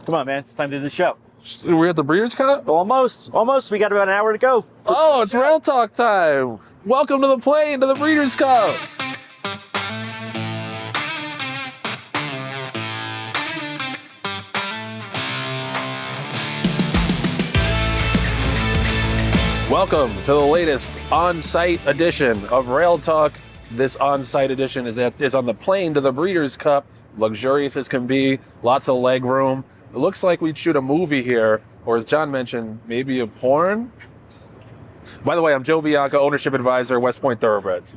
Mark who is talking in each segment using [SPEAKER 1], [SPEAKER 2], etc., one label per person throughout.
[SPEAKER 1] Come on, man. It's time to do the show.
[SPEAKER 2] We're at the Breeders' Cup?
[SPEAKER 1] Almost. We got about an hour to go.
[SPEAKER 2] Oh, it's Rail Talk time. Welcome to the plane, to the Breeders' Cup. Welcome to the latest on-site edition of Rail Talk. This on-site edition is on the plane to the Breeders' Cup. Luxurious as can be, lots of leg room. It looks like we'd shoot a movie here, or as John mentioned, maybe a porn. By the way, I'm Joe Bianca, ownership advisor, West Point Thoroughbreds.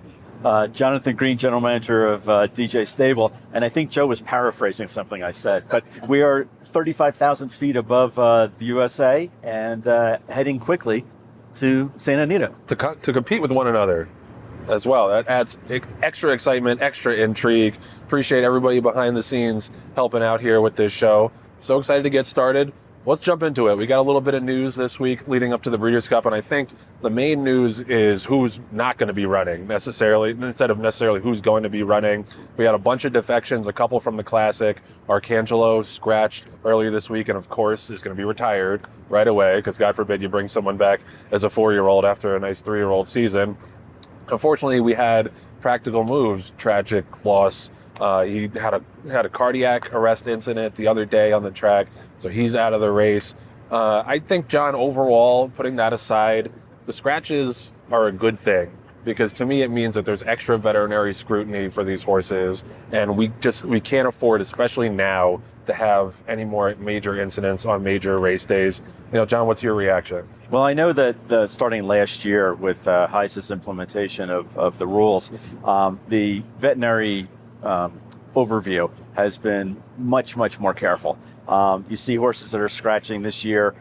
[SPEAKER 1] Jonathan Green, general manager of DJ Stable, and I think Joe was paraphrasing something I said, but we are 35,000 feet above the USA and heading quickly to Santa Anita.
[SPEAKER 2] To compete with one another as well. That adds extra excitement, extra intrigue. Appreciate everybody behind the scenes helping out here with this show. So excited to get started. Let's jump into it. We got a little bit of news this week leading up to the Breeders' Cup, and I think the main news is who's not going to be running necessarily, instead of necessarily who's going to be running. We had a bunch of defections, a couple from the Classic. Arcangelo scratched earlier this week, and of course is going to be retired right away, because God forbid you bring someone back as a 4-year-old after a nice 3-year-old season. Unfortunately, we had Practical Move's tragic loss. He had a cardiac arrest incident the other day on the track, so he's out of the race. I think, John, overall, putting that aside, the scratches are a good thing, because to me it means that there's extra veterinary scrutiny for these horses, and we can't afford, especially now, to have any more major incidents on major race days. John, what's your reaction?
[SPEAKER 1] Well, I know that starting last year with HISA's implementation of the rules, the veterinary overview has been much more careful. You see horses that are scratching this year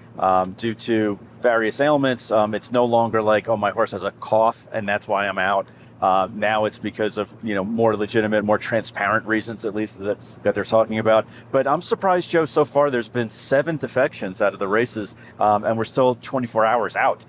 [SPEAKER 1] due to various ailments. It's no longer like, oh, my horse has a cough and that's why I'm out. Now it's because of more legitimate, more transparent reasons, at least that they're talking about. But I'm surprised, Joe. So far, there's been 7 defections out of the races, and we're still 24 hours out.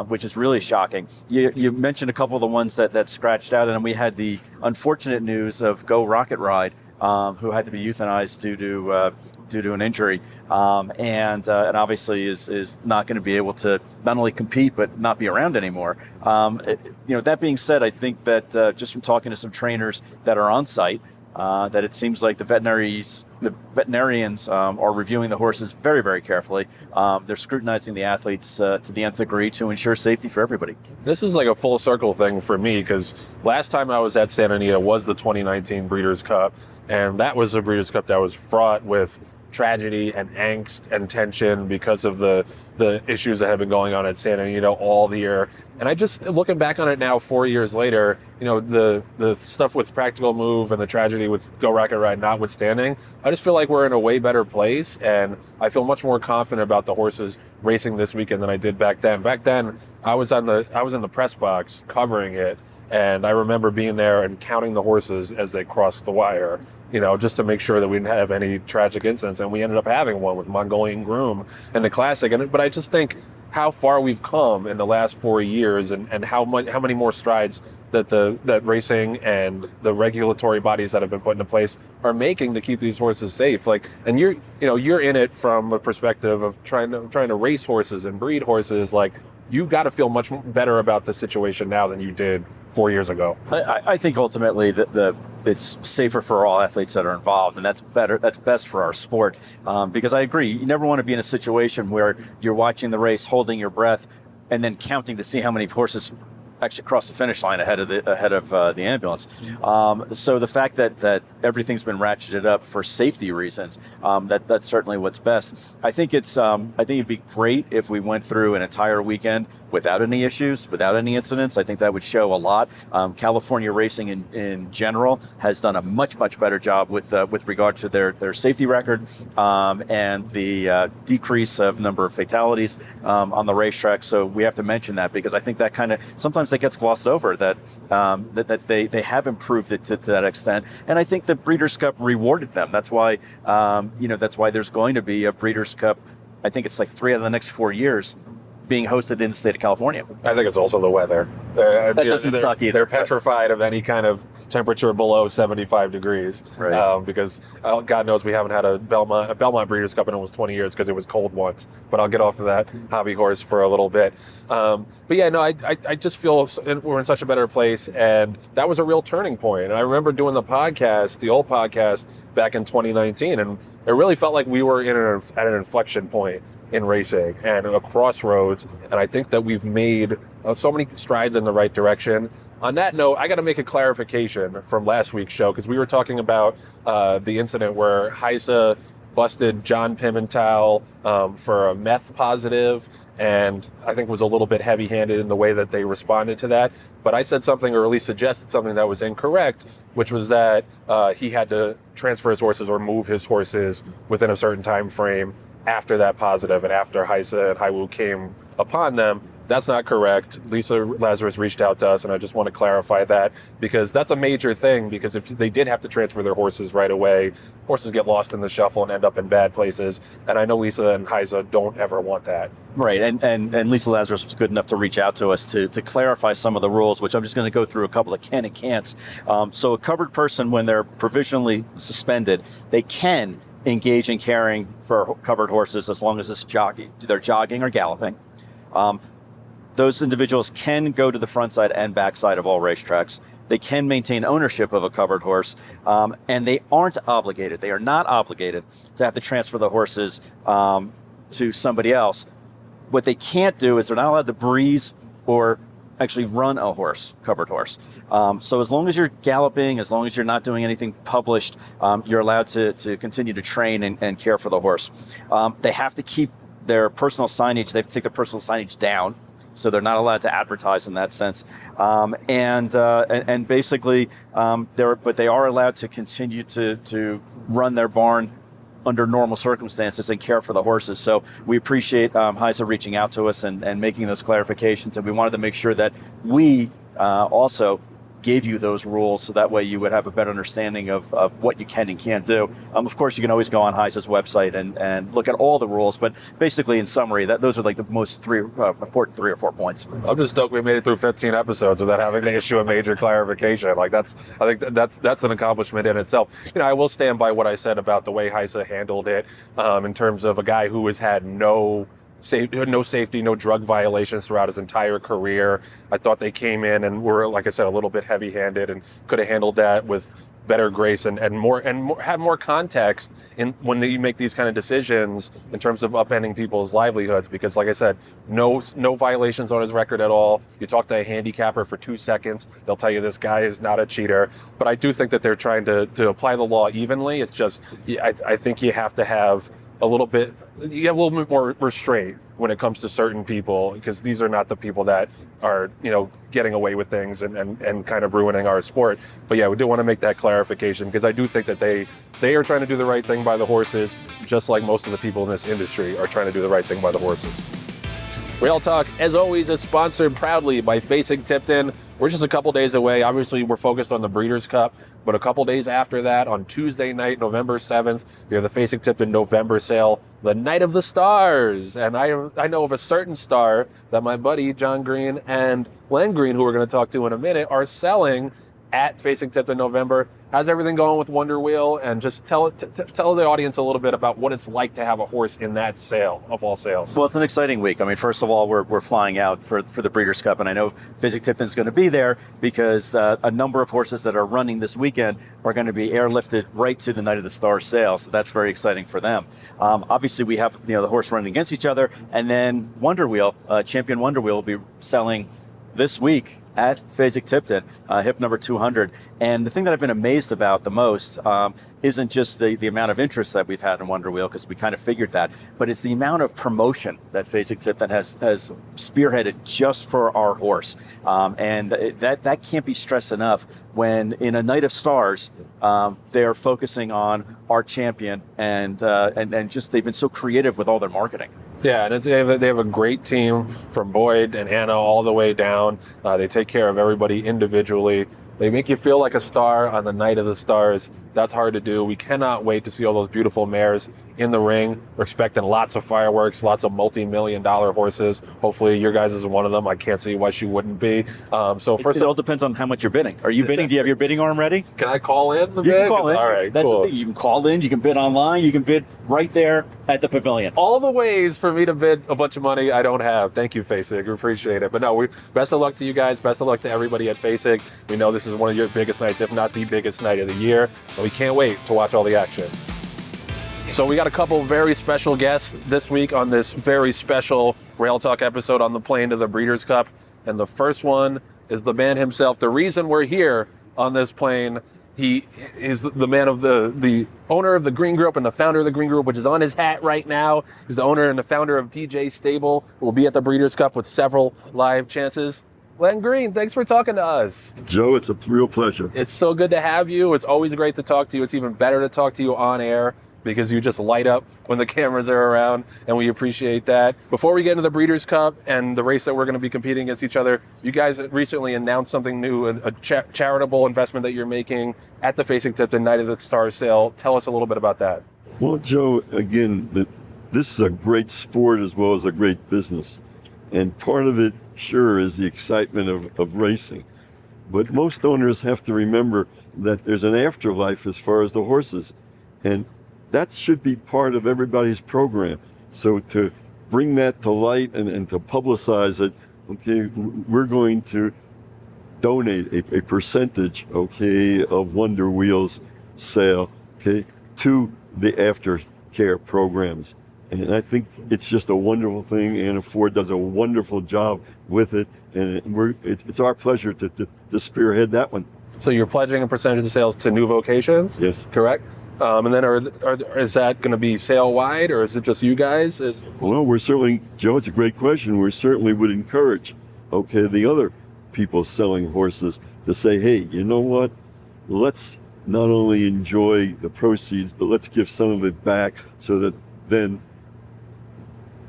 [SPEAKER 1] Which is really shocking. You mentioned a couple of the ones that scratched out, and we had the unfortunate news of Go Rocket Ride, who had to be euthanized due to an injury, and obviously is not going to be able to not only compete but not be around anymore. That being said, I think that just from talking to some trainers that are on site, that it seems like the veterinarians are reviewing the horses very carefully. They're scrutinizing the athletes to the nth degree to ensure safety for everybody.
[SPEAKER 2] This is like a full circle thing for me, because last time I was at Santa Anita was the 2019 Breeders' Cup, and that was a Breeders' Cup that was fraught with tragedy and angst and tension because of the issues that have been going on at Santa Anita all the year. And I just, looking back on it now 4 years later, the stuff with Practical Move and the tragedy with Go Rocket Ride notwithstanding, I just feel like we're in a way better place, and I feel much more confident about the horses racing this weekend than I did back then. Back then, I was in the press box covering it, and I remember being there and counting the horses as they crossed the wire, just to make sure that we didn't have any tragic incidents. And we ended up having one with Mongolian Groom and the Classic. But I just think how far we've come in the last 4 years, and how many more strides that racing and the regulatory bodies that have been put into place are making to keep these horses safe. And you're in it from a perspective of trying to race horses and breed horses. You got to feel much better about the situation now than you did 4 years ago.
[SPEAKER 1] I think ultimately that it's safer for all athletes that are involved, and that's better. That's best for our sport, because I agree. You never want to be in a situation where you're watching the race, holding your breath, and then counting to see how many horses actually cross the finish line ahead of the ambulance. So the fact that everything's been ratcheted up for safety reasons, that's certainly what's best. I think it'd be great if we went through an entire weekend without any issues, without any incidents. I think that would show a lot. California racing in general has done a much better job with regard to their safety record, and the decrease of number of fatalities on the racetrack. So we have to mention that, because I think that kind of sometimes that gets glossed over, that they have improved it to that extent. And I think the Breeders' Cup rewarded them. That's why there's going to be a Breeders' Cup. I think it's like 3 out of the next 4 years being hosted in the state of California.
[SPEAKER 2] I think it's also the weather.
[SPEAKER 1] That doesn't suck either.
[SPEAKER 2] They're petrified of any kind of temperature below 75 degrees.
[SPEAKER 1] Right.
[SPEAKER 2] Because God knows we haven't had a Belmont Breeders' Cup in almost 20 years because it was cold once. But I'll get off of that hobby horse for a little bit. But yeah, no, I just feel we're in such a better place, and that was a real turning point. And I remember doing the old podcast back in 2019, and it really felt like we were at an inflection point in racing and a crossroads. And I think that we've made so many strides in the right direction. On that note, I got to make a clarification from last week's show, because we were talking about the incident where Heisa busted John Pimentel for a meth positive, and I think was a little bit heavy-handed in the way that they responded to that. But I said something, or at least suggested something that was incorrect, which was that he had to transfer his horses or move his horses within a certain time frame after that positive and after Heisa and Haiwu came upon them. That's not correct. Lisa Lazarus reached out to us, and I just want to clarify that, because that's a major thing, because if they did have to transfer their horses right away, horses get lost in the shuffle and end up in bad places. And I know Lisa and Heisa don't ever want that.
[SPEAKER 1] Right, and Lisa Lazarus was good enough to reach out to us to clarify some of the rules, which I'm just going to go through a couple of can and can'ts. So a covered person, when they're provisionally suspended, they can engage in caring for covered horses as long as they're jogging or galloping. Those individuals can go to the front side and back side of all racetracks. They can maintain ownership of a covered horse, and they aren't obligated. They are not obligated to have to transfer the horses to somebody else. What they can't do is they're not allowed to breeze or actually run a covered horse. So as long as you're galloping, as long as you're not doing anything published, you're allowed to continue to train and care for the horse. They have to keep their personal signage. They have to take their personal signage down, so they're not allowed to advertise in that sense. And basically, they are allowed to continue to run their barn under normal circumstances and care for the horses. So we appreciate Heisa reaching out to us and making those clarifications. And we wanted to make sure that we also gave you those rules, so that way you would have a better understanding of what you can and can't do. Of course, you can always go on Heisa's website and look at all the rules, but basically, in summary, those are like the most important 3 or 4 points.
[SPEAKER 2] I'm just stoked we made it through 15 episodes without having to issue a major clarification. I think that's an accomplishment in itself. I will stand by what I said about the way Heisa handled it, in terms of a guy who has had no safety, no drug violations throughout his entire career. I thought they came in and were, like I said, a little bit heavy-handed, and could have handled that with better grace and have more context in when you make these kind of decisions in terms of upending people's livelihoods. Because, like I said, no violations on his record at all. You talk to a handicapper for 2 seconds, they'll tell you this guy is not a cheater. But I do think that they're trying to apply the law evenly. It's just, I think you have to have a little bit more restraint when it comes to certain people, because these are not the people that are, getting away with things and kind of ruining our sport. But yeah, we do want to make that clarification, because I do think that they are trying to do the right thing by the horses, just like most of the people in this industry are trying to do the right thing by the horses. Rail Talk, as always, is sponsored proudly by Fasig-Tipton. We're just a couple days away. Obviously, we're focused on the Breeders' Cup, but a couple days after that, on Tuesday night, November 7th, we have the Fasig-Tipton November sale, the Night of the Stars. And I know of a certain star that my buddy Jon Green and Len Green, who we're going to talk to in a minute, are selling at Fasig-Tipton November. How's everything going with Wonder Wheel? And just tell the audience a little bit about what it's like to have a horse in that sale, of all sales.
[SPEAKER 1] Well, it's an exciting week. I mean, first of all, we're flying out for the Breeders' Cup, and I know Fasig-Tipton's going to be there because a number of horses that are running this weekend are going to be airlifted right to the Night of the Stars sale. So that's very exciting for them. Obviously, we have the horse running against each other, and then Wonder Wheel, Champion Wonder Wheel, will be selling this week at Fasig-Tipton, hip number 200. And the thing that I've been amazed about the most isn't just the amount of interest that we've had in Wonder Wheel, because we kind of figured that, but it's the amount of promotion that Fasig-Tipton has spearheaded just for our horse. And that can't be stressed enough when in a Night of Stars, they're focusing on our champion, and just they've been so creative with all their marketing.
[SPEAKER 2] Yeah, and they have a great team from Boyd and Anna all the way down. They take care of everybody individually. They make you feel like a star on the Night of the Stars. That's hard to do. We cannot wait to see all those beautiful mares in the ring. We're expecting lots of fireworks, lots of multi-million-dollar horses. Hopefully your guys is one of them. I can't see why she wouldn't be. So first,
[SPEAKER 1] it all depends on how much you're bidding. Are you bidding? Do you have your bidding arm ready?
[SPEAKER 2] Can I call in?
[SPEAKER 1] You can call in.
[SPEAKER 2] All right,
[SPEAKER 1] That's
[SPEAKER 2] cool.
[SPEAKER 1] the thing. You can call in. You can bid online. You can bid right there at the pavilion.
[SPEAKER 2] All the ways for me to bid a bunch of money I don't have. Thank you, Fasig. We appreciate it. But no, best of luck to you guys. Best of luck to everybody at Fasig. We know this is one of your biggest nights, if not the biggest night of the year. And we can't wait to watch all the action. So we got a couple very special guests this week on this very special Rail Talk episode on the plane to the Breeders' Cup. And the first one is the man himself. The reason we're here on this plane, he is the man of the owner of the Green Group and the founder of the Green Group, which is on his hat right now. He's the owner and the founder of DJ Stable. Will be at the Breeders' Cup with several live chances. Len Green, thanks for talking to us.
[SPEAKER 3] Joe, it's a real pleasure.
[SPEAKER 2] It's so good to have you. It's always great to talk to you. It's even better to talk to you on air, because you just light up when the cameras are around, and we appreciate that. Before we get into the Breeders' Cup and the race that we're going to be competing against each other, you guys recently announced something new, a charitable investment that you're making at the Fasig-Tipton Night of the Stars sale. Tell us a little bit about that.
[SPEAKER 3] Well, Joe, again, this is a great sport as well as a great business. And part of it, sure, is the excitement of racing. But most owners have to remember that there's an afterlife as far as the horses. And that should be part of everybody's program. So to bring that to light and to publicize it, okay, we're going to donate a percentage, okay, of Wonder Wheels sale, okay, to the aftercare programs. And I think it's just a wonderful thing. Anna Ford does a wonderful job with it, and it's our pleasure to spearhead that one.
[SPEAKER 2] So you're pledging a percentage of the sales to New Vocations?
[SPEAKER 3] Yes.
[SPEAKER 2] Correct? And then is that going to be sale-wide, or is it just you guys?
[SPEAKER 3] Well, we're certainly, Joe, it's a great question. We certainly would encourage, okay, the other people selling horses to say, hey, you know what? Let's not only enjoy the proceeds, but let's give some of it back so that then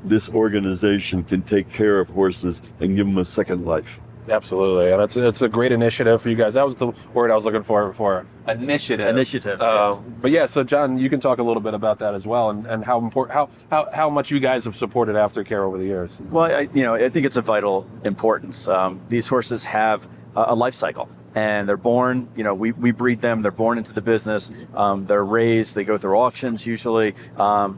[SPEAKER 3] this organization can take care of horses and give them a second life.
[SPEAKER 2] Absolutely, and it's a great initiative for you guys. That was the word I was looking for initiative.
[SPEAKER 1] Yes.
[SPEAKER 2] But yeah, so John, you can talk a little bit about that as well, and how important, how much you guys have supported aftercare over the years.
[SPEAKER 1] Well, I think it's a vital importance. These horses have a life cycle, and they're born. We breed them. They're born into the business. They're raised. They go through auctions usually.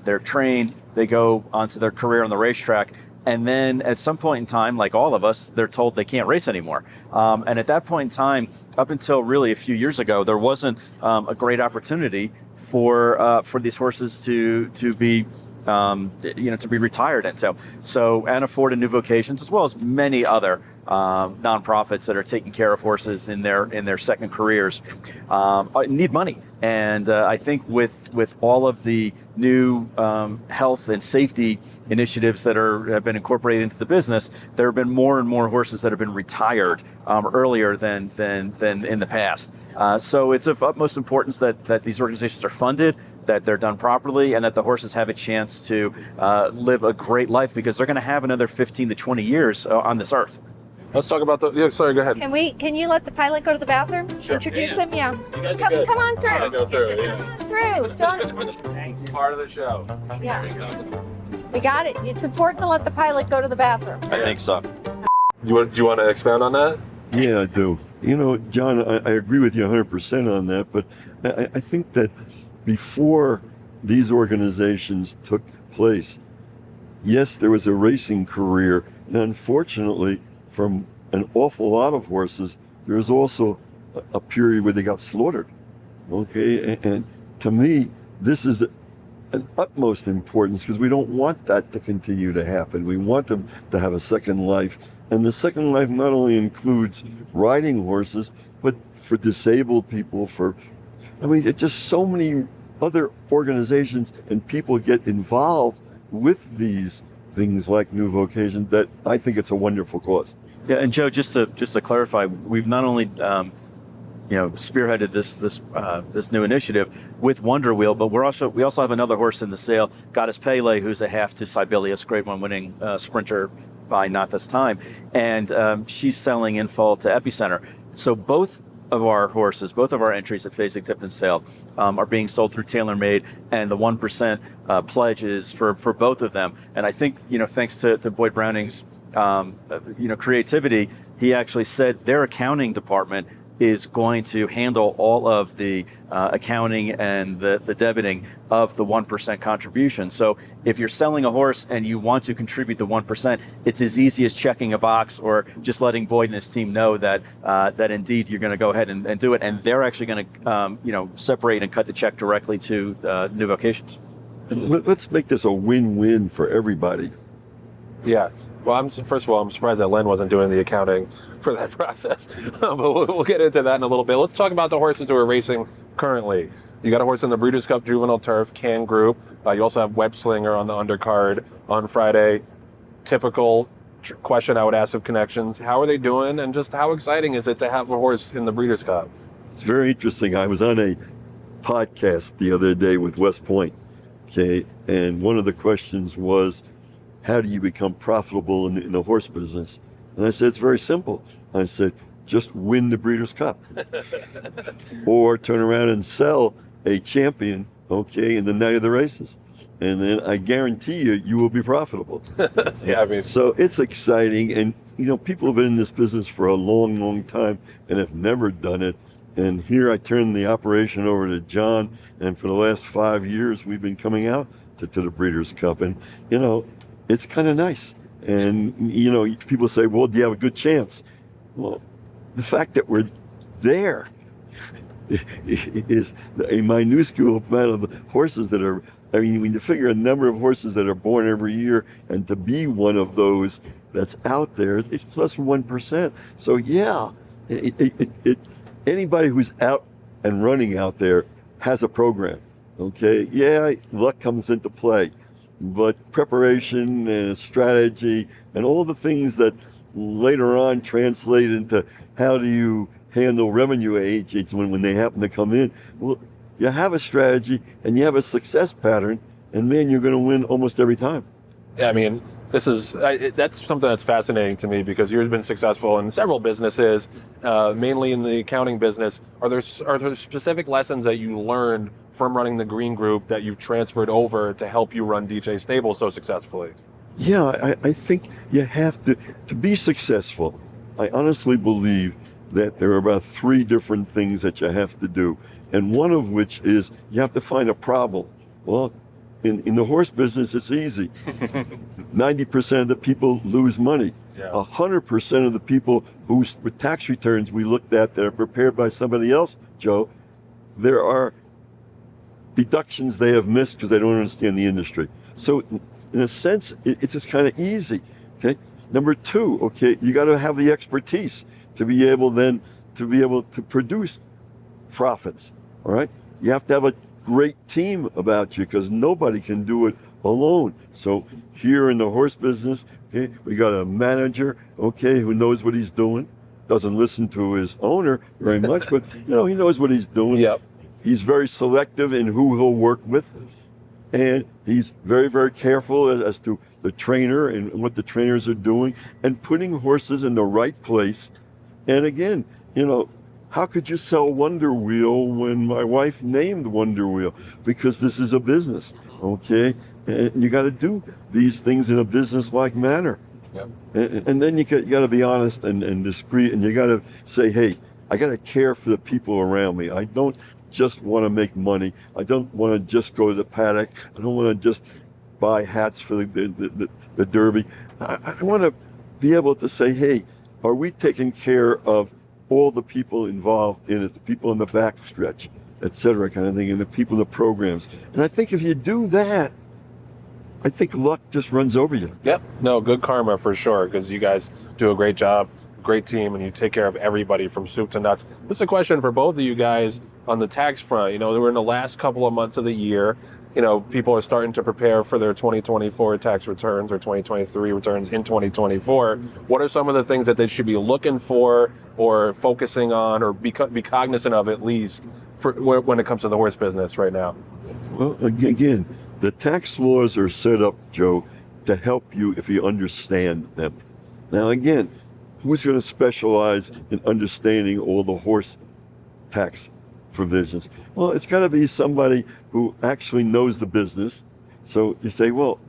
[SPEAKER 1] They're trained. They go onto their career on the racetrack. And then at some point in time, like all of us, they're told they can't race anymore. And at that point in time, up until really a few years ago, there wasn't a great opportunity for these horses to be to be retired. And so Anna Ford and New Vocations, as well as many other nonprofits that are taking care of horses in their second careers, need money. And I think with all of the new health and safety initiatives that have been incorporated into the business, there have been more and more horses that have been retired earlier than in the past. So it's of utmost importance that these organizations are funded, that they're done properly, and that the horses have a chance to live a great life, because they're going to have another 15 to 20 years on this earth.
[SPEAKER 2] Let's talk about sorry, go ahead.
[SPEAKER 4] Can you let the pilot go to the bathroom?
[SPEAKER 2] Sure.
[SPEAKER 4] Introduce him, yeah.
[SPEAKER 2] You guys are good.
[SPEAKER 4] Come on through.
[SPEAKER 2] I go through, yeah.
[SPEAKER 4] Come on through.
[SPEAKER 2] Part of the show.
[SPEAKER 4] Yeah. We got it. It's important to let the pilot go to the bathroom.
[SPEAKER 1] I think so.
[SPEAKER 2] Do you want to expound on that?
[SPEAKER 3] Yeah, I do. John, I agree with you 100% on that, but I think that before these organizations took place, yes, there was a racing career, and unfortunately, from an awful lot of horses, there was also a period where they got slaughtered. Okay, and to me, this is an utmost importance, because we don't want that to continue to happen. We want them to have a second life, and the second life not only includes riding horses, but for disabled people, it's just so many other organizations and people get involved with these things like New Vocation, that I think it's a wonderful cause.
[SPEAKER 1] Yeah, and Joe, just to clarify, we've not only spearheaded this new initiative with Wonder Wheel, but we also have another horse in the sale, Goddess Pele, who's a half to Sibelius Grade 1 winning sprinter by Not This Time, and she's selling in full to Epicenter. So both of our horses, both of our entries at Fasig-Tipton sale, are being sold through TaylorMade, and the 1% pledge is for both of them. And I think, thanks to Boyd Browning's, creativity, he actually said their accounting department is going to handle all of the accounting and the debiting of the 1% contribution. So if you're selling a horse and you want to contribute the 1%, it's as easy as checking a box or just letting Boyd and his team know that that indeed you're going to go ahead and do it. And they're actually going to separate and cut the check directly to New Vocations.
[SPEAKER 3] Let's make this a win-win for everybody.
[SPEAKER 2] Yeah. Well, first of all, I'm surprised that Len wasn't doing the accounting for that process. But we'll get into that in a little bit. Let's talk about the horses who are racing currently. You got a horse in the Breeders' Cup Juvenile Turf, Can Group. You also have Web Slinger on the undercard on Friday. Typical question I would ask of Connections. How are they doing, and just how exciting is it to have a horse in the Breeders' Cup?
[SPEAKER 3] It's very interesting. I was on a podcast the other day with West Point, okay, and one of the questions was, how do you become profitable in the horse business? And I said, it's very simple. I said, just win the Breeders' Cup. Or turn around and sell a champion, okay, in the night of the races. And then I guarantee you will be profitable.
[SPEAKER 2] Yeah, I mean,
[SPEAKER 3] so it's exciting. And, people have been in this business for a long, long time and have never done it. And here I turn the operation over to John. And for the last 5 years, we've been coming out to the Breeders' Cup. And, it's kind of nice. And, people say, well, do you have a good chance? Well, the fact that we're there is a minuscule amount of the horses that are, when you figure a number of horses that are born every year, and to be one of those that's out there, it's less than 1%. So, yeah, anybody who's out and running out there has a program, okay? Yeah, luck comes into play. But preparation and strategy and all the things that later on translate into how do you handle revenue agents when they happen to come in. Well, you have a strategy and you have a success pattern, and man, you're going to win almost every time.
[SPEAKER 2] Yeah, I mean, that's something that's fascinating to me, because you've been successful in several businesses, mainly in the accounting business. Are there specific lessons that you learned from running the Green Group that you've transferred over to help you run DJ Stable so successfully?
[SPEAKER 3] Yeah, I think you have to be successful. I honestly believe that there are about 3 different things that you have to do. And one of which is you have to find a problem. Well, in the horse business, it's easy. 90% of the people lose money.
[SPEAKER 2] Yeah.
[SPEAKER 3] 100% of the people with tax returns we looked at that are prepared by somebody else, Joe, there are deductions they have missed because they don't understand the industry. So in a sense, it's just kind of easy. Okay. Number 2, okay, you got to have the expertise to be able to produce profits. All right. You have to have a great team about you, because nobody can do it alone. So here in the horse business, okay, we got a manager, okay, who knows what he's doing. Doesn't listen to his owner very much, but he knows what he's doing.
[SPEAKER 2] Yep.
[SPEAKER 3] He's very selective in who he'll work with, and he's very, very careful as to the trainer and what the trainers are doing, and putting horses in the right place. And again, how could you sell Wonder Wheel when my wife named Wonder Wheel? Because this is a business, okay? And you got to do these things in a business-like manner.
[SPEAKER 2] Yep.
[SPEAKER 3] And then you got to be honest and discreet, and you got to say, hey, I got to care for the people around me. I don't just want to make money. I don't want to just go to the paddock. I don't want to just buy hats for the Derby. I want to be able to say, hey, are we taking care of all the people involved in it, the people in the backstretch, et cetera, kind of thing, and the people in the programs. And I think if you do that, I think luck just runs over you.
[SPEAKER 2] Yep. No, good karma for sure, because you guys do a great job, great team, and you take care of everybody from soup to nuts. This is a question for both of you guys on the tax front. We're in the last couple of months of the year. People are starting to prepare for their 2024 tax returns or 2023 returns in 2024. What are some of the things that they should be looking for or focusing on, or be cognizant of, at least, when it comes to the horse business right now?
[SPEAKER 3] Well, again, the tax laws are set up, Joe, to help you if you understand them. Now, again, who's going to specialize in understanding all the horse tax provisions. Well, it's got to be somebody who actually knows the business. So you say, well,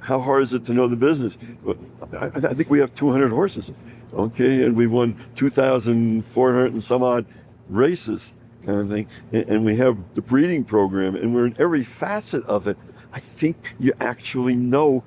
[SPEAKER 3] how hard is it to know the business? Well, I think we have 200 horses, okay, and we've won 2,400 and some odd races, kind of thing, and we have the breeding program, and we're in every facet of it. I think you actually know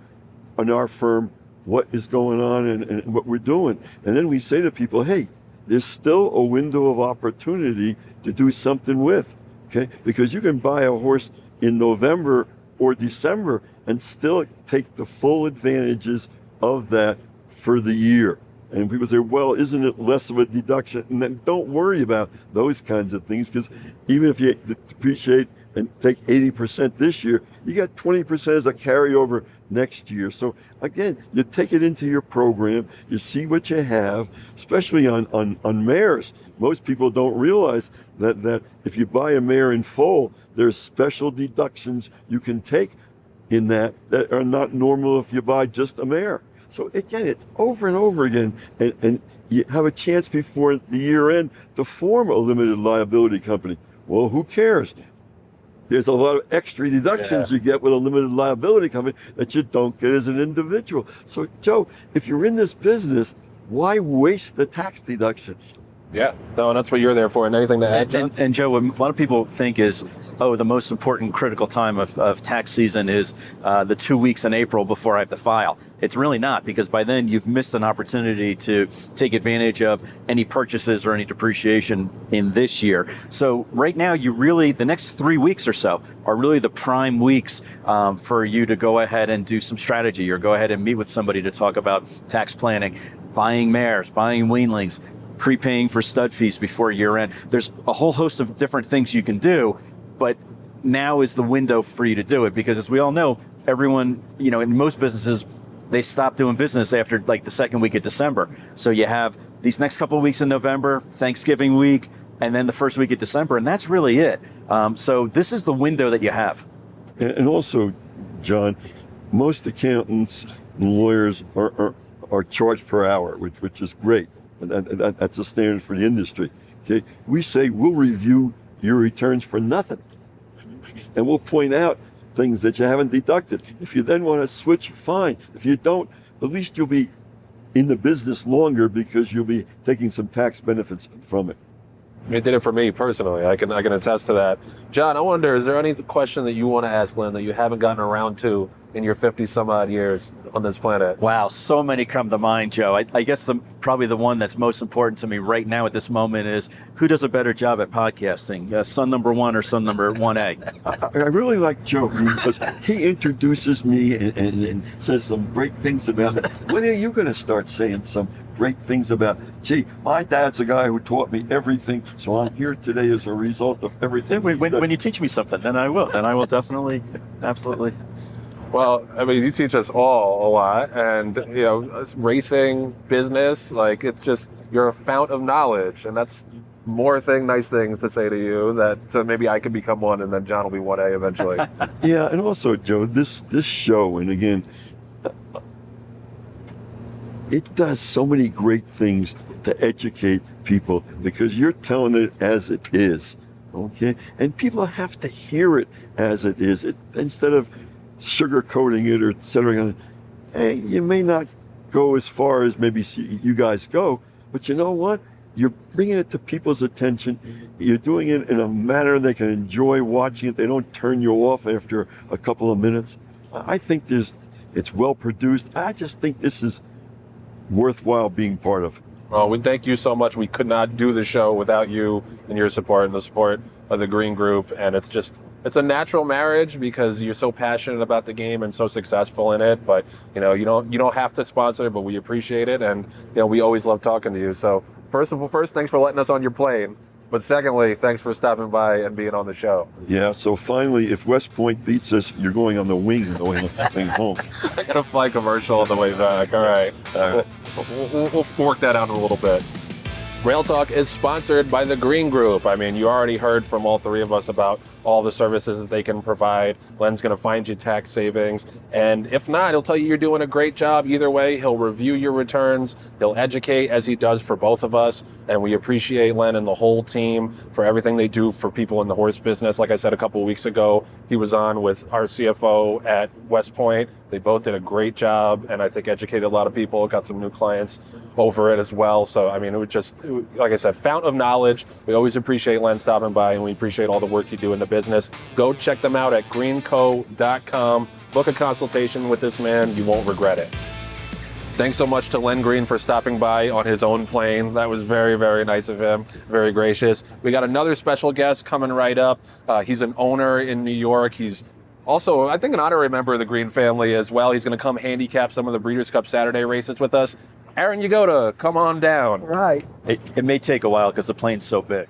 [SPEAKER 3] in our firm what is going on and what we're doing. And then we say to people, hey, there's still a window of opportunity to do something with, okay? Because you can buy a horse in November or December and still take the full advantages of that for the year. And people say, well, isn't it less of a deduction? And then don't worry about those kinds of things, because even if you depreciate and take 80% this year, you got 20% as a carryover next year. So again, you take it into your program, you see what you have, especially on mares. Most people don't realize that if you buy a mare in full, there's special deductions you can take in that are not normal if you buy just a mare. So again, it's over and over again, and you have a chance before the year end to form a limited liability company. Well, who cares? There's a lot of extra deductions you get with a limited liability company that you don't get as an individual. So, Joe, if you're in this business, why waste the tax deductions?
[SPEAKER 2] Yeah, no, and that's what you're there for. And anything to add, John?
[SPEAKER 1] And Joe, what a lot of people think is, oh, the most important critical time of tax season is the 2 weeks in April before I have to file. It's really not, because by then you've missed an opportunity to take advantage of any purchases or any depreciation in this year. So right now, the next 3 weeks or so are really the prime weeks for you to go ahead and do some strategy, or go ahead and meet with somebody to talk about tax planning, buying mares, buying weanlings, prepaying for stud fees before year end. There's a whole host of different things you can do, but now is the window for you to do it, because as we all know, everyone, in most businesses, they stop doing business after like the second week of December. So you have these next couple of weeks in November, Thanksgiving week, and then the first week of December, and that's really it. So this is the window that you have.
[SPEAKER 3] And also, John, most accountants and lawyers are charged per hour, which is great. That's a standard for the industry. Okay, we say we'll review your returns for nothing, and we'll point out things that you haven't deducted. If you then want to switch, fine. If you don't, at least you'll be in the business longer, because you'll be taking some tax benefits from it.
[SPEAKER 2] It did it for me personally. I can attest to that. John, I wonder, is there any question that you want to ask Len that you haven't gotten around to in your 50 some odd years on this planet?
[SPEAKER 1] Wow, so many come to mind, Joe. I guess probably the one that's most important to me right now at this moment is, who does a better job at podcasting, son number one or son number 1A?
[SPEAKER 3] I really like Joe, because he introduces me and says some great things about it. When are you going to start saying some great things about, gee, my dad's the guy who taught me everything, so I'm here today as a result of everything.
[SPEAKER 1] When you teach me something, then I will. Then I will definitely, absolutely.
[SPEAKER 2] Well, I mean, you teach us all a lot, and racing, business, like, it's just, you're a fount of knowledge, and that's nice things to say to you, so maybe I could become one, and then John will be 1A eventually.
[SPEAKER 3] Yeah, and also, Joe, this show, and again, it does so many great things to educate people, because you're telling it as it is, okay? And people have to hear it as it is, instead of sugarcoating it or centering on it. Hey, you may not go as far as maybe you guys go, but you know what? You're bringing it to people's attention. You're doing it in a manner they can enjoy watching it. They don't turn you off after a couple of minutes. I think it's well produced. I just think this is worthwhile being part of.
[SPEAKER 2] Well, we thank you so much. We could not do the show without you and your support and the support of the Green Group. And it's a natural marriage, because you're so passionate about the game and so successful in it. But you don't have to sponsor it, but we appreciate it, and we always love talking to you. So first, thanks for letting us on your plane. But secondly, thanks for stopping by and being on the show.
[SPEAKER 3] Yeah, so finally, if West Point beats us, you're going on the wing going home.
[SPEAKER 2] I got a flight commercial on the way back. All right. We'll work that out in a little bit. Rail Talk is sponsored by the Green Group. I mean, you already heard from all three of us about all the services that they can provide. Len's going to find you tax savings. And if not, he'll tell you you're doing a great job. Either way, he'll review your returns. He'll educate, as he does for both of us. And we appreciate Len and the whole team for everything they do for people in the horse business. Like I said a couple of weeks ago, he was on with our CFO at West Point. They both did a great job, and I think educated a lot of people, got some new clients over it as well. So, I mean, like I said, fount of knowledge. We always appreciate Len stopping by, and we appreciate all the work you do in the business. Go check them out at greenco.com. Book a consultation with this man. You won't regret it. Thanks so much to Len Green for stopping by on his own plane. That was very, very nice of him. Very gracious. We got another special guest coming right up. He's an owner in New York. He's also, I think, an honorary member of the Green family as well. He's going to come handicap some of the Breeders' Cup Saturday races with us. Aron Yagoda, come on down.
[SPEAKER 5] Right.
[SPEAKER 1] It may take a while because the plane's so big.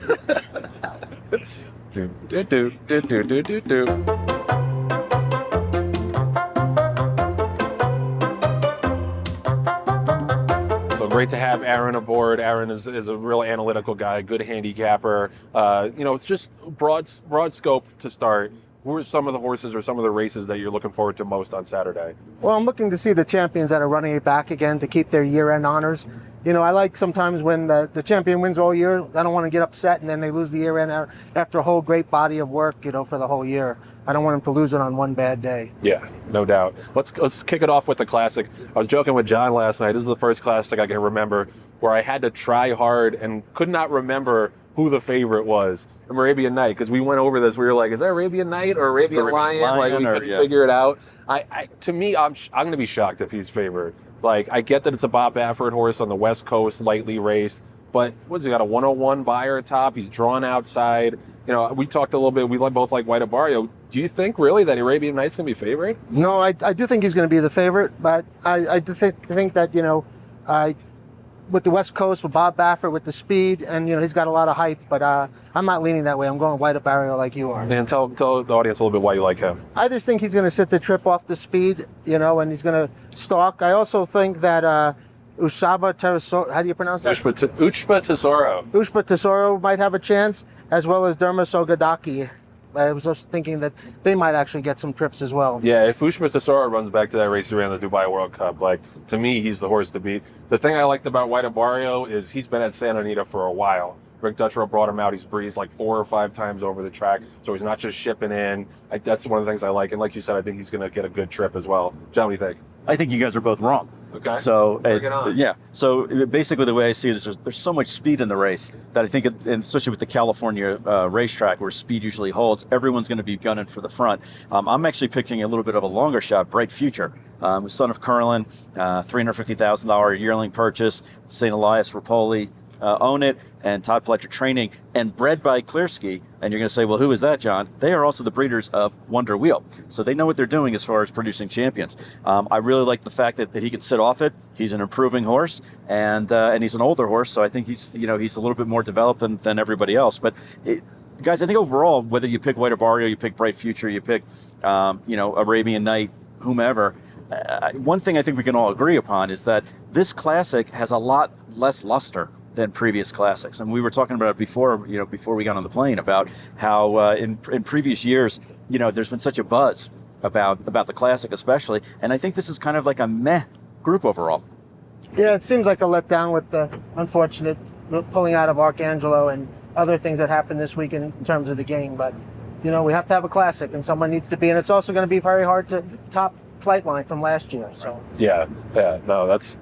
[SPEAKER 2] Great to have Aron aboard. Aron is a real analytical guy, good handicapper. It's just broad scope to start. Who are some of the horses or some of the races that you're looking forward to most on Saturday?
[SPEAKER 5] Well, I'm looking to see the champions that are running it back again to keep their year-end honors. You know, I like sometimes when the champion wins all year, I don't want to get upset and then they lose the year-end after a whole great body of work, for the whole year. I don't want them to lose it on one bad day.
[SPEAKER 2] Yeah, no doubt. Let's kick it off with the Classic. I was joking with John last night. This is the first Classic I can remember where I had to try hard and could not remember who the favorite was. Arabian Night, because we went over this. We were like, is that Arabian Night or Arabian Lion? Like, we couldn't figure it out. To me, I'm going to be shocked if he's favored. Like, I get that it's a Bob Baffert horse on the West Coast, lightly raced, but what's he got, a 101 buyer top? He's drawn outside. We talked a little bit. We both like White Barrio. Do you think really that Arabian Night's going to be favored?
[SPEAKER 5] No, I do think he's going to be the favorite, but I do think that, with the West Coast, with Bob Baffert, with the speed, and he's got a lot of hype. But I'm not leaning that way. I'm going White Barrio like you are.
[SPEAKER 2] And tell the audience a little bit why you like him.
[SPEAKER 5] I just think he's going to sit the trip off the speed, and he's going to stalk. I also think that Ushaba Tesoro, how do you pronounce that?
[SPEAKER 2] Ushba Tesoro.
[SPEAKER 5] Ushba Tesoro might have a chance, as well as Derma Sogadaki. I was just thinking that they might actually get some trips as well.
[SPEAKER 2] Yeah, if Ushba Tesoro runs back to that race he ran the Dubai World Cup, to me, he's the horse to beat. The thing I liked about White Barrio is he's been at Santa Anita for a while. Rick Dutchrow brought him out. He's breezed 4 or 5 times over the track, so he's not just shipping in. That's one of the things I like. And like you said, I think he's going to get a good trip as well. John, what do you think?
[SPEAKER 1] I think you guys are both wrong.
[SPEAKER 2] Okay.
[SPEAKER 1] So,
[SPEAKER 2] Bring it on.
[SPEAKER 1] yeah. So basically, the way I see it is there's so much speed in the race that I think, and especially with the California racetrack where speed usually holds, everyone's going to be gunning for the front. I'm actually picking a little bit of a longer shot, Bright Future, son of Curlin, $350,000 yearling purchase, St. Elias Rapoli. Own it, and Todd Pletcher Training, and bred by Clearski. And you're going to say, well, who is that, John? They are also the breeders of Wonder Wheel. So they know what they're doing as far as producing champions. I really like the fact that he can sit off it. He's an improving horse, and he's an older horse, so I think he's a little bit more developed than everybody else. But guys, I think overall, whether you pick White Barrio, you pick Bright Future, you pick Arabian Night, whomever, one thing I think we can all agree upon is that this Classic has a lot less luster than previous Classics. And we were talking about it before we got on the plane, about how in previous years, there's been such a buzz about the Classic especially. And I think this is kind of like a meh group overall.
[SPEAKER 5] Yeah, it seems like a letdown with the unfortunate pulling out of Arcangelo and other things that happened this week in terms of the game. But, we have to have a Classic, and someone needs to be. And it's also going to be very hard to top Flightline from last year. So
[SPEAKER 2] Yeah, no, that's...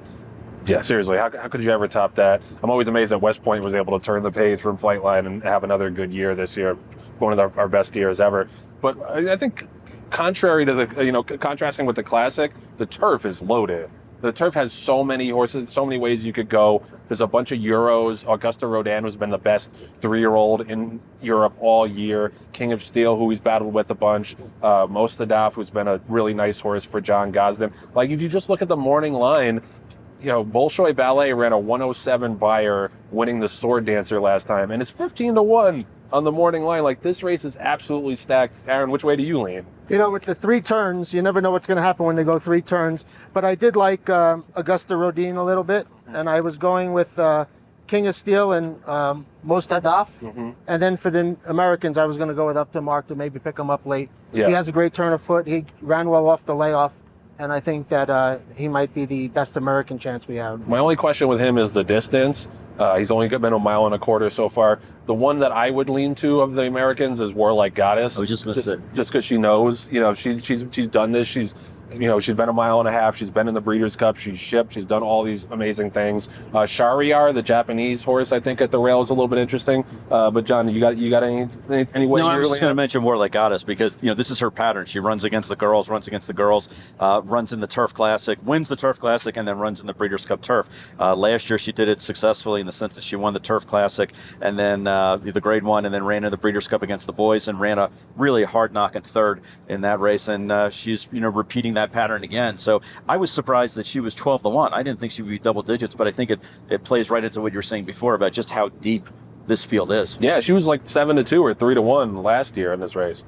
[SPEAKER 2] Yeah, seriously, how could you ever top that? I'm always amazed that West Point was able to turn the page from Flightline and have another good year this year, one of our best years ever. But I think contrary to the, contrasting with the Classic, the Turf is loaded. The Turf has so many horses, so many ways you could go. There's a bunch of Euros. Augusta Rodin, who's been the best 3-year-old in Europe all year. King of Steel, who he's battled with a bunch. Mostadaf, who's been a really nice horse for John Gosden. If you just look at the morning line, Bolshoi Ballet ran a 107 buyer, winning the Sword Dancer last time, and it's 15-1 on the morning line. This race is absolutely stacked. Aron, which way do you lean?
[SPEAKER 5] With the 3 turns, you never know what's going to happen when they go 3 turns. But I did like Augusta Rodin a little bit, and I was going with King of Steel and Mostadaf. And then for the Americans, I was going to go with Up to Mark to maybe pick him up late.
[SPEAKER 2] Yeah.
[SPEAKER 5] He has a great turn of foot. He ran well off the layoff. And I think that he might be the best American chance we have.
[SPEAKER 2] My only question with him is the distance. He's only been a mile and a quarter so far. The one that I would lean to of the Americans is Warlike Goddess.
[SPEAKER 1] I was just going to say.
[SPEAKER 2] Just because she knows, she's done this. She's been a mile and a half. She's been in the Breeders' Cup. She's shipped. She's done all these amazing things. Shariar, the Japanese horse, I think at the rail is a little bit interesting. But John, you got any way?
[SPEAKER 1] No, I was just going to mention Warlike Goddess because this is her pattern. She runs against the girls, runs in the Turf Classic, wins the Turf Classic, and then runs in the Breeders' Cup Turf. Last year she did it successfully in the sense that she won the Turf Classic and then the Grade 1, and then ran in the Breeders' Cup against the boys and ran a really hard knocking third in that race. And she's repeating that pattern again. So I was surprised that she was 12-1. I didn't think she would be double digits, but I think it plays right into what you were saying before about just how deep this field is.
[SPEAKER 2] Yeah, she was like 7-2 or 3-1 last year in this race.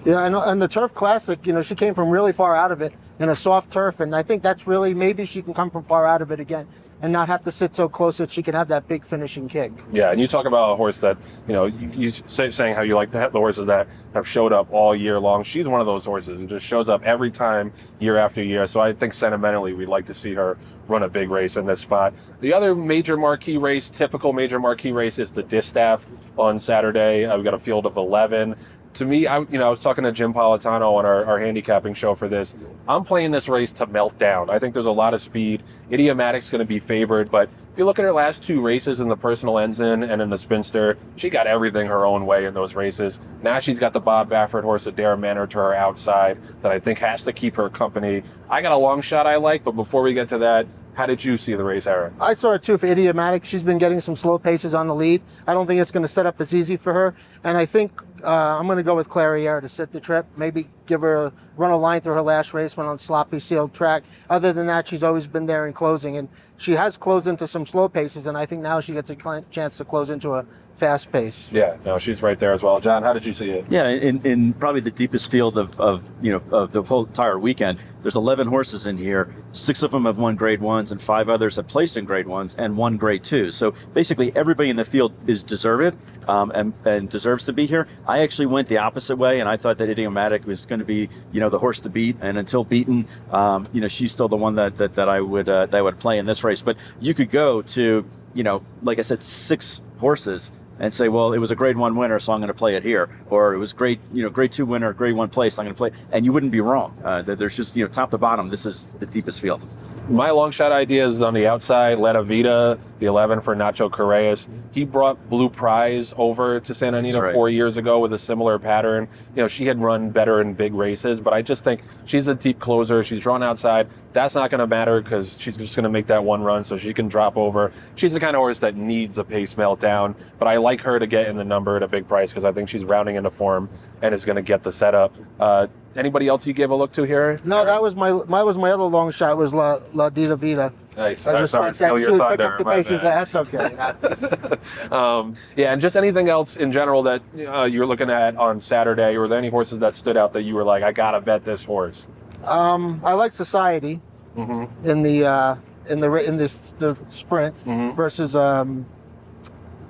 [SPEAKER 5] Yeah, and the Turf Classic, she came from really far out of it in a soft turf, and I think that's really, maybe she can come from far out of it again and not have to sit so close that she can have that big finishing kick.
[SPEAKER 2] Yeah, and you talk about a horse that, you saying how you like to have the horses that have showed up all year long. She's one of those horses who just shows up every time, year after year. So I think sentimentally we'd like to see her run a big race in this spot. The other major marquee race, typical major marquee race, is the Distaff on Saturday. We've got a field of 11. To me, I was talking to Jim Politano on our handicapping show for this. I'm playing this race to melt down. I think there's a lot of speed. Idiomatic's going to be favored, but if you look at her last two races in the Personal Ensign and in the Spinster, she got everything her own way in those races. Now she's got the Bob Baffert horse, Adair Manor, to her outside that I think has to keep her company. I got a long shot I like, but before we get to that, how did you see the race, Aaron?
[SPEAKER 5] I saw it too for Idiomatic. She's been getting some slow paces on the lead. I don't think it's going to set up as easy for her. And I think I'm going to go with Clairiere to sit the trip. Maybe give her run a line through her last race, went on sloppy sealed track. Other than that, she's always been there in closing. And she has closed into some slow paces, and I think now she gets a chance to close into a fast pace.
[SPEAKER 2] Yeah, no, she's right there as well. John, how did you see it?
[SPEAKER 1] Yeah, in probably the deepest field of the whole entire weekend, there's 11 horses in here. 6 of them have won Grade 1s, and 5 others have placed in Grade 1s and 1 Grade 2. So basically, everybody in the field is deserved and deserves to be here. I actually went the opposite way, and I thought that Idiomatic was going to be the horse to beat. And until beaten, she's still the one that I would play in this race. But you could go to like I said, 6 horses and say, well, it was a Grade 1 winner, so I'm going to play it here. Or it was Grade 2 winner, Grade 1 place, I'm going to play it. And you wouldn't be wrong. There's just, top to bottom, this is the deepest field.
[SPEAKER 2] My long shot idea is on the outside. Leta Vida, the 11 for Nacho Correas. He brought Blue Prize over to Santa Anita 4 years ago with a similar pattern. She had run better in big races, but I just think she's a deep closer. She's drawn outside. That's not going to matter because she's just going to make that one run so she can drop over. She's the kind of horse that needs a pace meltdown, but I like her to get in the number at a big price because I think she's rounding into form and is going to get the setup. Anybody else you gave a look to here?
[SPEAKER 5] No, that was my other long shot was La Dita Vida.
[SPEAKER 2] Nice.
[SPEAKER 5] I just
[SPEAKER 2] Sorry,
[SPEAKER 5] thought that
[SPEAKER 2] steal
[SPEAKER 5] she
[SPEAKER 2] your
[SPEAKER 5] would
[SPEAKER 2] thunder.
[SPEAKER 5] pick up the
[SPEAKER 2] My
[SPEAKER 5] paces.
[SPEAKER 2] bad.
[SPEAKER 5] That's okay.
[SPEAKER 2] Yeah, and just anything else in general that you're looking at on Saturday, or were there any horses that stood out that you were like, I gotta bet this horse?
[SPEAKER 5] I like Society in the sprint versus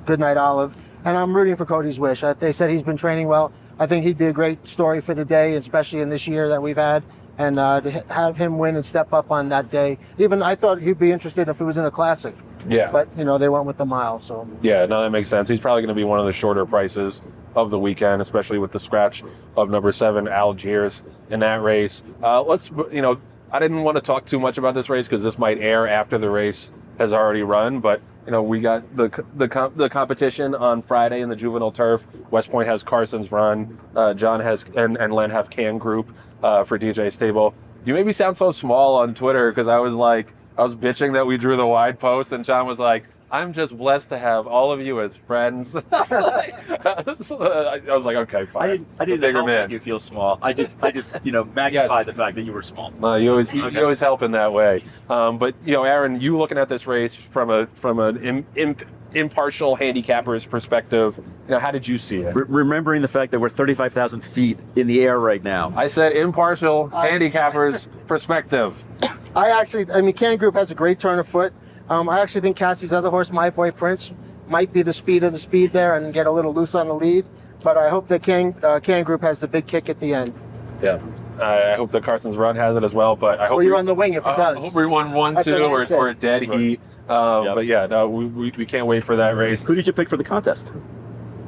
[SPEAKER 5] Goodnight Olive, and I'm rooting for Cody's Wish. They said he's been training well. I think he'd be a great story for the day, especially in this year that we've had. And to have him win and step up on that day, even I thought he'd be interested if it was in a classic.
[SPEAKER 2] Yeah.
[SPEAKER 5] But, they went with the mile, so.
[SPEAKER 2] Yeah, no, that makes sense. He's probably going to be one of the shorter prices of the weekend, especially with the scratch of number 7, Algiers, in that race. I didn't want to talk too much about this race because this might air after the race has already run, but we got the competition on Friday in the Juvenile Turf. West Point has Carson's Run. John has and Len have Can Group for DJ Stable. You made me sound so small on Twitter because I was bitching that we drew the wide post, and John was like, I'm just blessed to have all of you as friends. I was like, okay, fine.
[SPEAKER 1] I didn't help make you feel small. I just magnified the fact that you were small.
[SPEAKER 2] You always help in that way. But Aaron, you looking at this race from an impartial handicapper's perspective, how did you see it?
[SPEAKER 1] Remembering the fact that we're 35,000 feet in the air right now.
[SPEAKER 2] I said impartial handicapper's perspective.
[SPEAKER 5] Can Group has a great turn of foot. I actually think Cassie's other horse, My Boy Prince, might be the speed of the speed there and get a little loose on the lead. But I hope the Can Group has the big kick at the end.
[SPEAKER 2] Yeah. I hope that Carson's Run has it as well, but I hope
[SPEAKER 5] Or you're on the wing if it does.
[SPEAKER 2] I hope we won 1-2
[SPEAKER 5] That's what I said.
[SPEAKER 2] or a dead heat. But yeah, no, we can't wait for that race.
[SPEAKER 1] Who did you pick for the contest?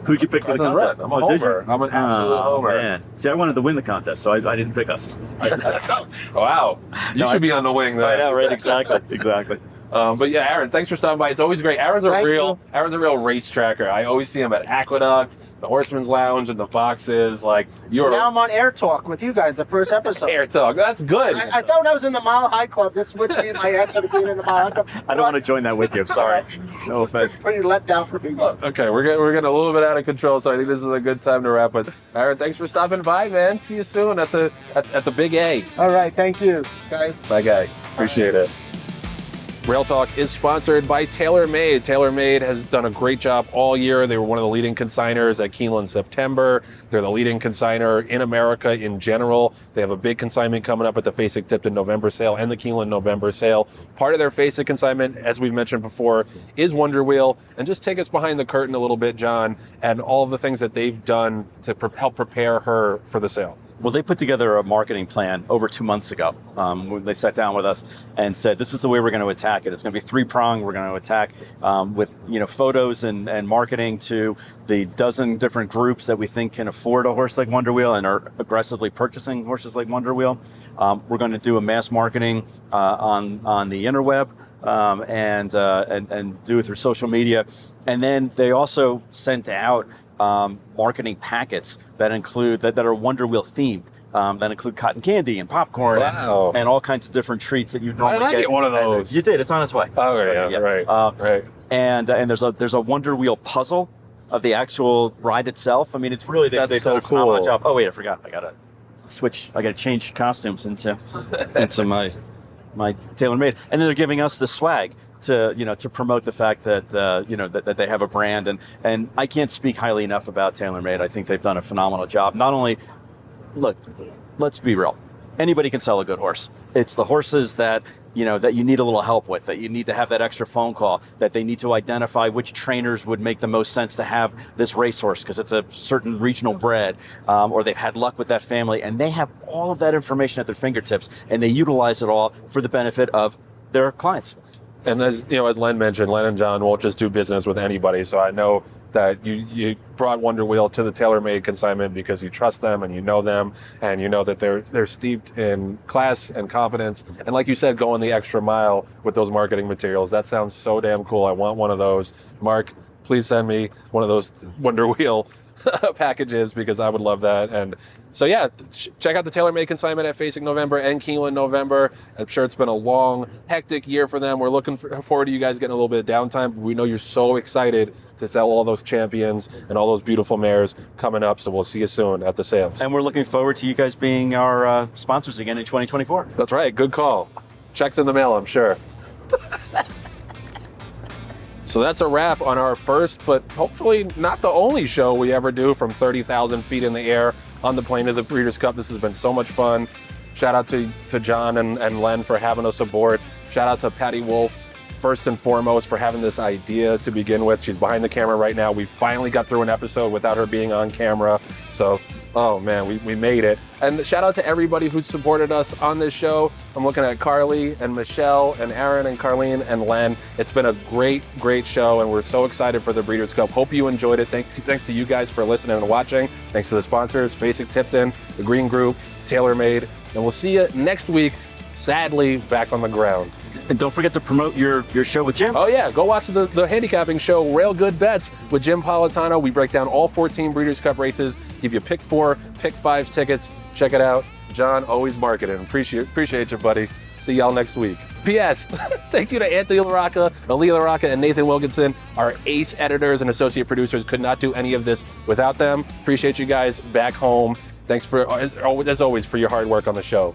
[SPEAKER 1] Who'd you pick for the
[SPEAKER 2] Carson's
[SPEAKER 1] contest?
[SPEAKER 2] Run. I'm a
[SPEAKER 1] did you?
[SPEAKER 2] homer. I'm an absolute homer.
[SPEAKER 1] Man. See, I wanted to win the contest, so I didn't pick us.
[SPEAKER 2] Wow. You should be on the wing then.
[SPEAKER 1] I know, right? Exactly. Exactly.
[SPEAKER 2] But yeah, Aaron, thanks for stopping by. It's always great. Aaron's a real race tracker. I always see him at Aqueduct, the Horseman's Lounge, and the boxes. Like
[SPEAKER 5] Now I'm on Air Talk with you guys, the first episode.
[SPEAKER 2] Air Talk. That's good.
[SPEAKER 5] I thought when I was in the Mile High Club, this would be my answer to being in the Mile High Club.
[SPEAKER 1] I don't want to join that with you. Sorry. No offense.
[SPEAKER 5] Pretty let down for me.
[SPEAKER 2] Okay, we're getting a little bit out of control, so I think this is a good time to wrap. But Aaron, thanks for stopping by, man. See you soon at the Big A.
[SPEAKER 5] All right, thank you, guys.
[SPEAKER 2] Bye, guy. Appreciate it. Rail Talk is sponsored by TaylorMade. TaylorMade has done a great job all year. They were one of the leading consigners at Keeneland September. They're the leading consigner in America in general. They have a big consignment coming up at the Fasig-Tipton November sale and the Keeneland November sale. Part of their Fasig consignment, as we've mentioned before, is Wonder Wheel. And just take us behind the curtain a little bit, John, and all of the things that they've done to help prepare her for the sale.
[SPEAKER 1] Well, they put together a marketing plan over 2 months ago. When they sat down with us and said, this is the way we're going to attack it. It's going to be three-pronged. We're going to attack with photos and marketing to the dozen different groups that we think can afford a horse like Wonder Wheel and are aggressively purchasing horses like Wonder Wheel. We're going to do a mass marketing on the interweb and do it through social media. And then they also sent out marketing packets that include that are Wonder Wheel themed. That include cotton candy and popcorn and all kinds of different treats that you normally
[SPEAKER 2] Why did I get one of those?
[SPEAKER 1] You did. It's on its way.
[SPEAKER 2] Oh yeah. Right. Right.
[SPEAKER 1] And there's a Wonder Wheel puzzle of the actual ride itself. I mean, it's really they've done a phenomenal job. Oh wait, I forgot. I gotta switch. I gotta change costumes into my TaylorMade, and then they're giving us the swag to promote the fact that that they have a brand, and I can't speak highly enough about TaylorMade. I think they've done a phenomenal job. Not only, look, let's be real, anybody can sell a good horse. It's the horses that that you need a little help with, that you need to have that extra phone call, that they need to identify which trainers would make the most sense to have this racehorse because it's a certain regional bred, or they've had luck with that family, and they have all of that information at their fingertips, and they utilize it all for the benefit of their clients.
[SPEAKER 2] And as Len mentioned, Len and John won't just do business with anybody. So I know that you brought Wonder Wheel to the TaylorMade consignment because you trust them and you know them and you know that they're steeped in class and competence. And like you said, going the extra mile with those marketing materials. That sounds so damn cool. I want one of those. Mark, please send me one of those Wonder Wheel packages because I would love that. And so yeah, check out the TaylorMade consignment at Fasig November and Keeneland November. I'm sure it's been a long, hectic year for them. We're looking forward to you guys getting a little bit of downtime. We know you're so excited to sell all those champions and all those beautiful mares coming up. So we'll see you soon at the sales.
[SPEAKER 1] And we're looking forward to you guys being our sponsors again in 2024.
[SPEAKER 2] That's right. Good call. Checks in the mail, I'm sure. So that's a wrap on our first, but hopefully not the only show we ever do from 30,000 feet in the air on the plane of the Breeders' Cup. This has been so much fun. Shout out to John and Len for having us aboard. Shout out to Patty Wolf, first and foremost, for having this idea to begin with. She's behind the camera right now. We finally got through an episode without her being on camera. So, oh man, we made it. And shout out to everybody who's supported us on this show. I'm looking at Carly and Michelle and Aaron and Carlene and Len. It's been a great, great show, and we're so excited for the Breeders' Cup. Hope you enjoyed it. Thanks to you guys for listening and watching. Thanks to the sponsors, Fasig-Tipton, the Green Group, TaylorMade, and we'll see you next week, sadly, back on the ground.
[SPEAKER 1] And don't forget to promote your show with Jim.
[SPEAKER 2] Oh yeah, go watch the handicapping show, Rail Good Bets, with Jim Politano. We break down all 14 Breeders' Cup races, give you pick 4, pick 5 tickets. Check it out. John, always marketing. Appreciate you, buddy. See y'all next week. P.S. Thank you to Anthony LaRocca, Aaliyah LaRocca, and Nathan Wilkinson, our ace editors and associate producers. Could not do any of this without them. Appreciate you guys back home. Thanks as always for your hard work on the show.